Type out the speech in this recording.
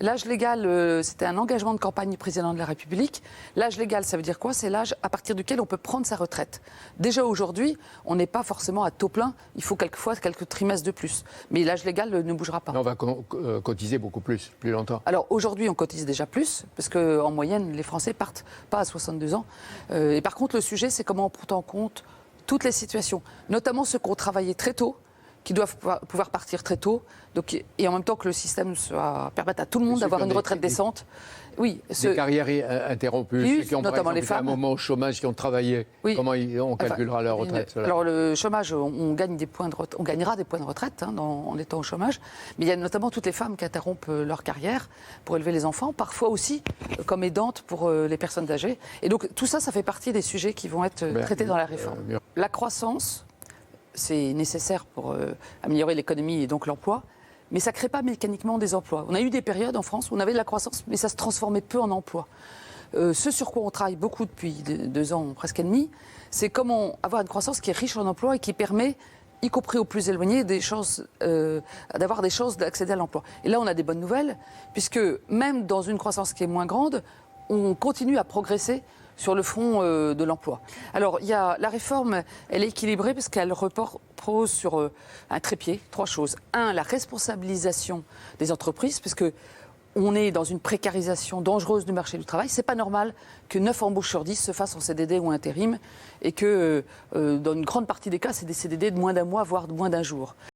L'âge légal, c'était un engagement de campagne du président de la République. L'âge légal, ça veut dire quoi? C'est l'âge à partir duquel on peut prendre sa retraite. Déjà aujourd'hui, on n'est pas forcément à taux plein. Il faut quelquefois quelques trimestres de plus. Mais l'âge légal ne bougera pas. On va cotiser beaucoup plus longtemps. Alors aujourd'hui, on cotise déjà plus, parce qu'en moyenne, les Français partent pas à 62 ans. Et par contre, le sujet, c'est comment on prend en compte toutes les situations, notamment ceux qui ont travaillé très tôt, qui doivent pouvoir partir très tôt, donc, et en même temps que le système permette à tout le monde d'avoir une retraite décente. Oui, des carrières interrompues, oui, ceux qui ont notamment par exemple, les femmes. un moment au chômage, qui ont travaillé, oui. Comment on calculera leur retraite? Alors le chômage, on gagnera des points de retraite en étant au chômage, mais il y a notamment toutes les femmes qui interrompent leur carrière pour élever les enfants, parfois aussi comme aidantes pour les personnes âgées. Et donc tout ça, ça fait partie des sujets qui vont être traités dans la réforme. La croissance, c'est nécessaire pour améliorer l'économie et donc l'emploi, mais ça ne crée pas mécaniquement des emplois. On a eu des périodes en France où on avait de la croissance, mais ça se transformait peu en emplois. Ce sur quoi on travaille beaucoup depuis 2 ans, presque et demi, c'est comment avoir une croissance qui est riche en emplois et qui permet, y compris aux plus éloignés, d'avoir des chances d'accéder à l'emploi. Et là, on a des bonnes nouvelles, puisque même dans une croissance qui est moins grande, on continue à progresser sur le front de l'emploi. Alors, la réforme, elle est équilibrée parce qu'elle repose sur un trépied, 3 choses. 1, la responsabilisation des entreprises, parce que on est dans une précarisation dangereuse du marché du travail. C'est pas normal que 9 embauches sur 10 se fassent en CDD ou intérim et que dans une grande partie des cas, c'est des CDD de moins d'un mois, voire de moins d'un jour.